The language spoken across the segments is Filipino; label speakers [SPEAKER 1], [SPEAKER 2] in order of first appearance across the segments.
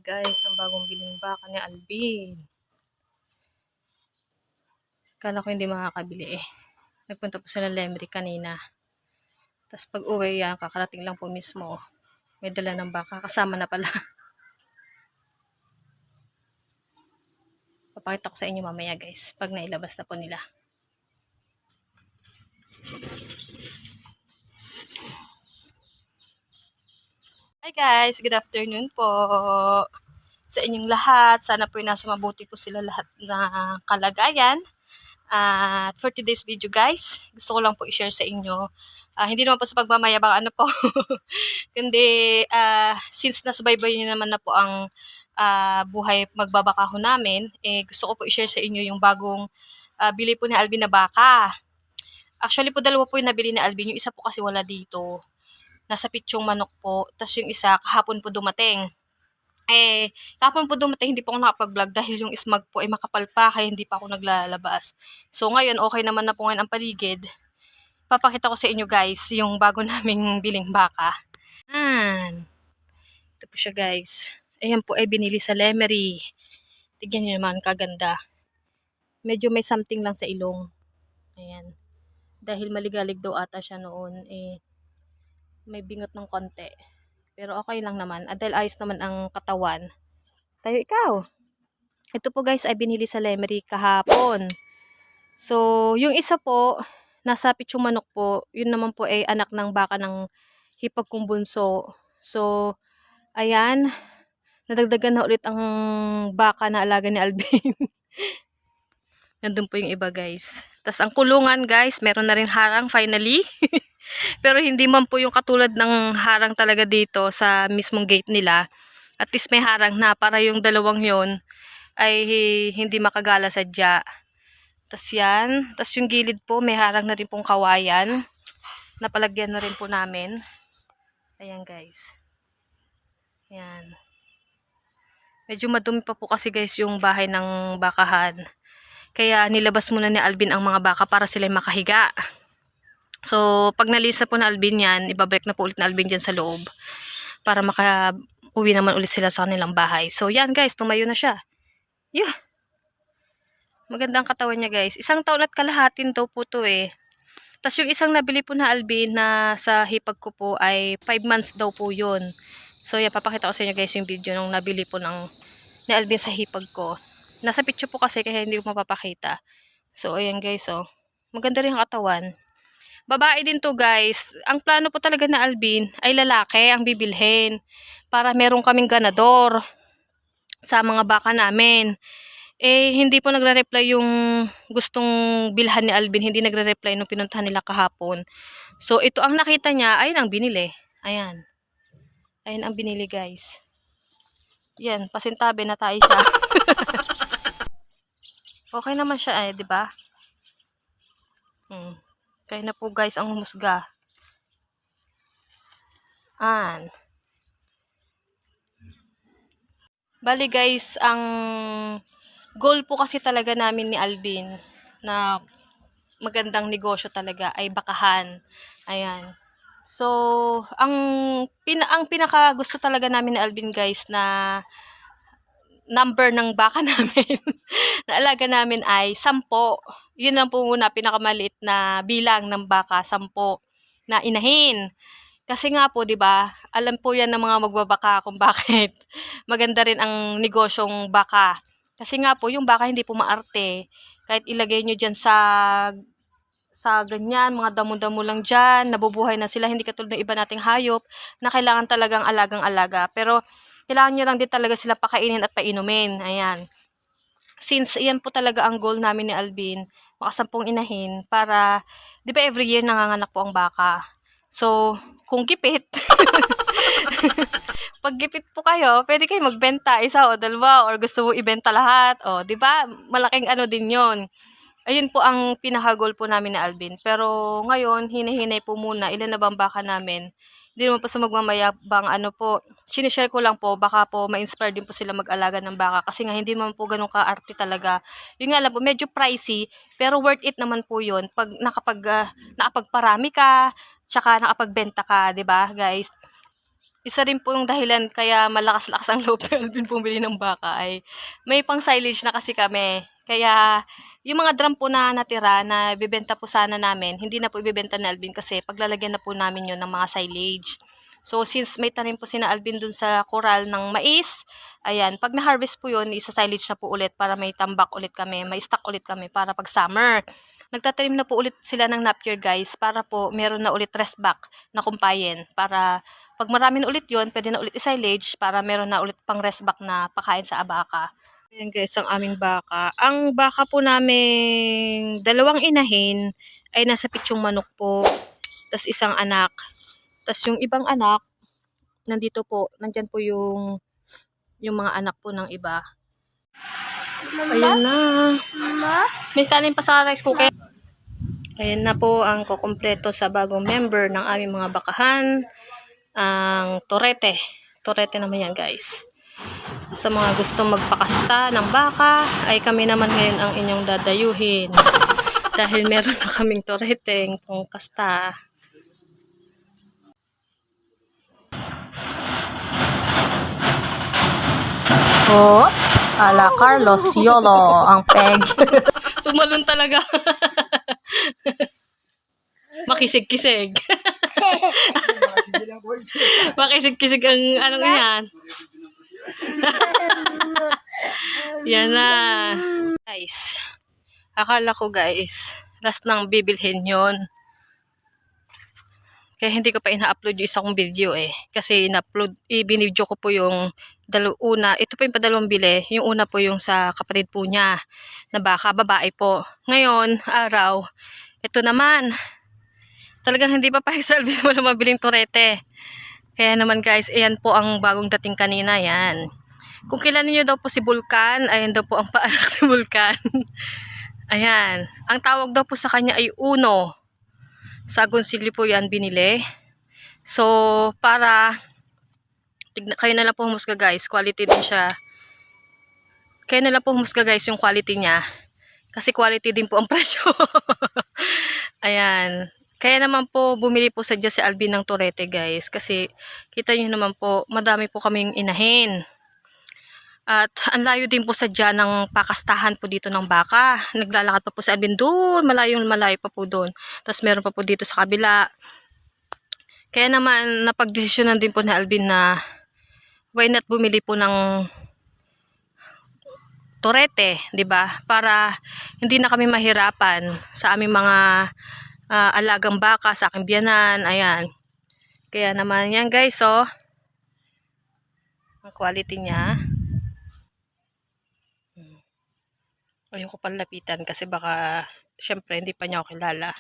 [SPEAKER 1] Guys, ang bagong biling baka ni Alvin. Kala ko hindi makakabili eh. Nagpunta po sila Lemri kanina. Tapos pag uwi yan, kakarating lang po mismo. May dala ng baka. Kasama na pala. Papakita ko sa inyo mamaya guys. Pag nailabas na po nila. Hi guys, good afternoon po sa inyong lahat. Sana po nasa mabuti po sila lahat na kalagayan. At for today's video guys, gusto ko lang po i-share sa inyo. Hindi naman po sa pagmamayabang ano po. Kundi since nasubaybay nyo naman na po ang buhay magbabakaho namin, gusto ko po i-share sa inyo yung bagong bili po ni Alvin na baka. Actually po dalawa po yung nabili ni Alvin. Yung isa po kasi wala dito. Nasa Pitsyong Manok po. Tapos yung isa kahapon po dumating. Kahapon po dumating, hindi po ako nakapag-vlog dahil yung smog po ay makapal pa, kaya hindi pa ako naglalabas. So ngayon, okay naman na po ngayon ang paligid. Papakita ko sa inyo guys, yung bago naming biling baka. Ito po siya guys. Ayan po ay binili sa Lemery. Tignan nyo naman, kaganda. Medyo may something lang sa ilong. Ayan. Dahil maligalig daw ata siya noon, may bingot ng konti. Pero okay lang naman. Dahil ayos naman ang katawan. Tayo ikaw. Ito po guys ay binili sa Lemery kahapon. So, yung isa po, nasa Pitsyong Manok po. Yun naman po ay anak ng baka ng hipag kong bunso. So, ayan. Nadagdagan na ulit ang baka na alaga ni Alvin. Nandun po yung iba guys. Tapos ang kulungan guys, meron na rin harang finally. Pero hindi man po yung katulad ng harang talaga dito sa mismong gate nila. At least may harang na para yung dalawang yon ay hindi makagala sadya. Tapos yan. Tapos yung gilid po, may harang na rin pong kawayan. Napalagyan na rin po namin. Ayan guys. Yan. Medyo madumi pa po kasi guys yung bahay ng bakahan. Kaya nilabas muna ni Alvin ang mga baka para sila makahiga. So, pag nalisa po na Alvin yan, ibabreak na po ulit na Alvin dyan sa loob. Para maka-uwi naman ulit sila sa kanilang bahay. So, yan guys, tumayo na siya. Yeah. Maganda ang katawan niya guys. 1 taon at kalahatin daw po to eh. Tapos yung isang nabili po na Alvin na sa hipag ko po ay 5 months daw po yun. So, yan, papakita ko sa inyo guys yung video nung nabili po ni Alvin sa hipag ko. Nasa picture po kasi kaya hindi ko mapapakita. So, ayan guys, oh. Maganda rin ang katawan. Babae din to guys. Ang plano po talaga na Alvin ay lalaki ang bibilhin. Para meron kaming ganador sa mga baka namin. Hindi po nagre-reply yung gustong bilhan ni Alvin. Hindi nagre-reply nung pinuntahan nila kahapon. So, ito ang nakita niya. Ayun ang binili. Ayan. Ayun ang binili guys. Yan. Pasintabi na tayo siya. Okay naman siya di ba? Kaya na po guys ang humusga. Bali guys, ang goal po kasi talaga namin ni Alvin na magandang negosyo talaga ay bakahan. Ayan. So, ang pinaka gusto talaga namin ni Alvin guys na number ng baka namin na alaga namin ay 10. Yun lang po muna pinakamaliit na bilang ng baka, 10 na inahin. Kasi nga po, 'di ba? Alam po 'yan ng mga magbabaka kung bakit maganda rin ang negosyong baka. Kasi nga po, yung baka hindi po maarte. Kahit ilagay nyo diyan sa ganyan, mga damo-damo lang diyan, nabubuhay na sila, hindi katulad ng iba nating hayop na kailangan talagang alagang-alaga. Pero kailangan nyo lang din talaga sila pakainin at painumin. Ayan. Since iyan po talaga ang goal namin ni Alvin, maka 10 inahin para, 'di ba every year nanganganak po ang baka. So, kung gipit, pag gipit po kayo, pwede kayo magbenta 1 o 2 or gusto mo ibenta lahat. O, 'di ba? Malaking ano din 'yon. Ayun po ang pinaka-goal po namin ni Alvin. Pero ngayon, hinahinay po muna. Ilan na bang baka namin? Hindi naman po sa magmamayabang ano po. Sinishare ko lang po, baka po ma-inspire din po sila mag-alaga ng baka. Kasi nga hindi naman po ganun ka-arte talaga. Yun nga lang po, medyo pricey. Pero worth it naman po yun. Pag nakapagparami ka, tsaka nakapagbenta ka, 'di ba guys? isa rin po yung dahilan kaya malakas-lakas ang loob ni Alvin bumili ng baka ay may pang silage na kasi kami. Kaya yung mga drum po na natira na ibebenta po sana namin, hindi na po ibebenta ni Alvin kasi paglalagyan na po namin yun ng mga silage. So since may tanim po sina Alvin dun sa koral ng mais, ayan, pag na-harvest po yun, isa-silage na po ulit para may tambak ulit kami, may stock ulit kami para pag summer. Nagtatanim na po ulit sila ng napier guys para po meron na ulit rest back na kumpayen para pag marami na ulit yon pwede na ulit i-silage para meron na ulit pang rest back na pakain sa abaka. Ayan guys, ang aming baka. Ang baka po namin dalawang inahin ay nasa pitsyong manok po. Tas isang anak. Tas yung ibang anak, nandito po, nandyan po yung mga anak po ng iba. Ayan na. May kanin pa sa rice cooker. Ayan na po ang kukumpleto sa bagong member ng aming mga bakahan. Ang torete. Torete naman yan guys. Sa mga gustong magpakasta ng baka, ay kami naman ngayon ang inyong dadayuhin. Dahil meron na kaming toreteng pangkasta. Oh, ala Carlos Yolo ang peg. Tumalon talaga. Makisig-kisig. Makisig-kisig ang anong yan. Yan na. Guys, akala ko guys, last nang bibilhin yon. Kaya hindi ko pa ina-upload yung isang video eh. Kasi i-binidyo ko po yung una. Ito po yung padalawang bili. Yung una po yung sa kapatid po niya na baka, babae po. Ngayon, araw, ito naman. Talagang hindi pa Salvin wala mabiling torete. Kaya naman guys, ayan po ang bagong dating kanina. Yan. Kung kilala niyo daw po si Vulcan, ayan daw po ang paanak ni Vulcan. Ayan. Ang tawag daw po sa kanya ay Uno. Sa Agoncillo po yan binili. So, para kayo na lang po humusga guys. Quality din siya. Kayo na lang po humusga guys yung quality niya. Kasi quality din po ang presyo. Ayan. Kaya naman po bumili po sadya si Alvin ng torete guys. Kasi kita nyo naman po, madami po kaming inahin. At ang layo din po sadya ng pakastahan po dito ng baka. Naglalakad pa po si Alvin doon, malayo pa po doon. Tapos meron pa po dito sa kabila. Kaya naman napagdesisyonan din po ni Alvin na why not bumili po ng torete, 'di ba? Para hindi na kami mahirapan sa aming mga alagang baka, sa aking biyanan, ayan. Kaya naman yan guys, oh. Ang quality niya. Ayoko pang lapitan kasi baka syempre hindi pa niya ako kilala.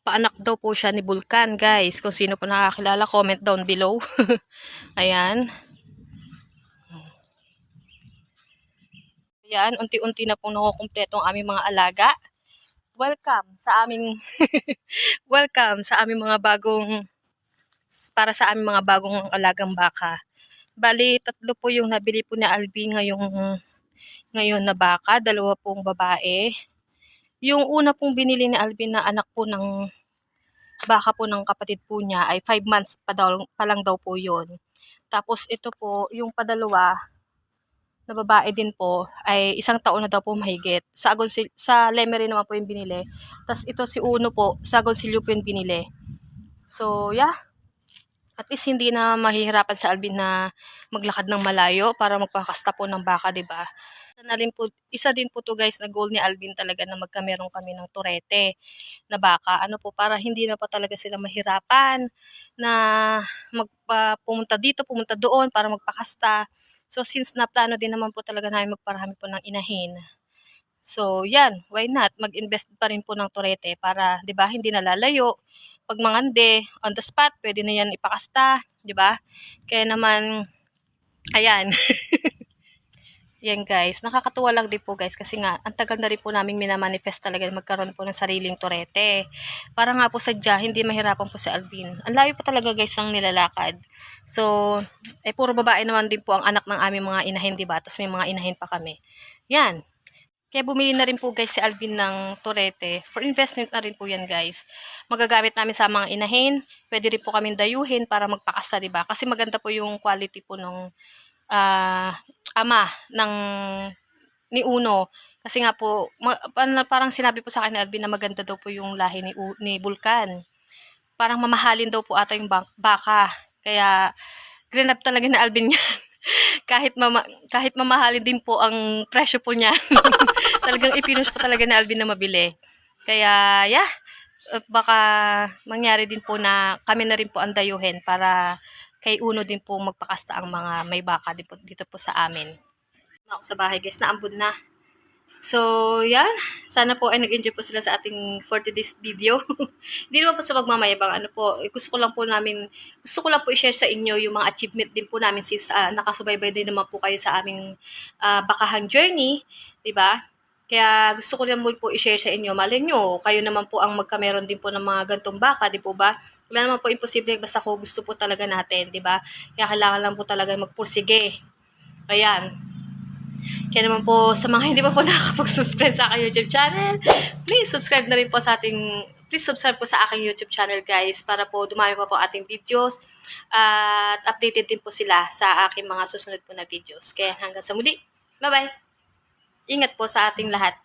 [SPEAKER 1] Paanak daw po siya ni Vulcan guys. Kung sino po nakakilala, comment down below. Ayan. Ayan, unti-unti na pong nakukumpleto ang aming mga alaga. Welcome sa aming welcome sa aming mga bagong para sa aming mga bagong alagang baka. Bali, 3 po yung nabili po ni Albi ngayon na baka, 2 pong babae. Yung una pong binili ni Alvin na anak po ng baka po ng kapatid po niya ay 5 months pa lang daw po yun. Tapos ito po, yung padalawa na babae din po ay 1 taon na daw po mahigit. Sa Lemery naman po yung binili. Tapos ito si Uno po, sa Agoncillo po yung binili. So yeah, at least hindi na mahihirapan sa Alvin na maglakad ng malayo para magpakasta po ng baka, 'di ba? Isa din po to guys na goal ni Alvin talaga na magkameron kami ng torete na baka. Ano po, para hindi na pa talaga sila mahirapan na pumunta dito, pumunta doon para magpakasta. So since na plano din naman po talaga namin magparami po ng inahin. So yan, why not? Mag-invest pa rin po ng torete para 'di ba, hindi nalalayo. Pag mangande, on the spot, pwede na yan ipakasta, 'di ba? Kaya naman ayan. Yan guys, nakakatuwa lang din po guys kasi nga ang tagal na rin po naming minamanifest talaga magkaroon po ng sariling torete. Para nga po sadya, hindi mahirapan po si Alvin. Ang layo po talaga guys ng nilalakad. So, puro babae naman din po ang anak ng aming mga inahin, diba? Tapos may mga inahin pa kami. Yan. Kaya bumili na rin po guys si Alvin ng torete. For investment na rin po yan guys. Magagamit namin sa mga inahin. Pwede rin po kami dayuhin para magpakasta, diba? Kasi maganda po yung quality po ng ama ng ni Uno. Kasi nga po, parang sinabi po sa akin ni Alvin na maganda daw po yung lahi ni Vulcan. Parang mamahalin daw po ata yung baka. Kaya, grinab talaga na Alvin yan. kahit mamahalin din po ang presyo po niya. Talagang ipinush po talaga na Alvin na mabili. Kaya, yeah, baka mangyari din po na kami na rin po ang dayuhin para kay Uno din po magpakasta ang mga may baka dito po sa amin. Ako sa bahay guys, naambod na. So, yan. Sana po ay nag-enjoy po sila sa ating for today's video. Hindi naman po sa magmamayabang. Ano po, gusto ko lang po i-share sa inyo yung mga achievement din po namin since nakasubaybay din naman po kayo sa aming bakahang journey. Diba? Kaya gusto ko lang po i-share sa inyo. Malay nyo, kayo naman po ang magkameron din po ng mga gantong baka, di po ba? Wala naman po imposible basta ko gusto po talaga natin, di ba? Kaya kailangan lang po talaga magpursige. Ayan. Kaya naman po sa mga hindi pa po nakakapag-subscribe sa aking YouTube channel, please subscribe po sa aking YouTube channel guys para po dumami pa po ating videos at updated din po sila sa aking mga susunod po na videos. Kaya hanggang sa muli, bye-bye! Ingat po sa ating lahat.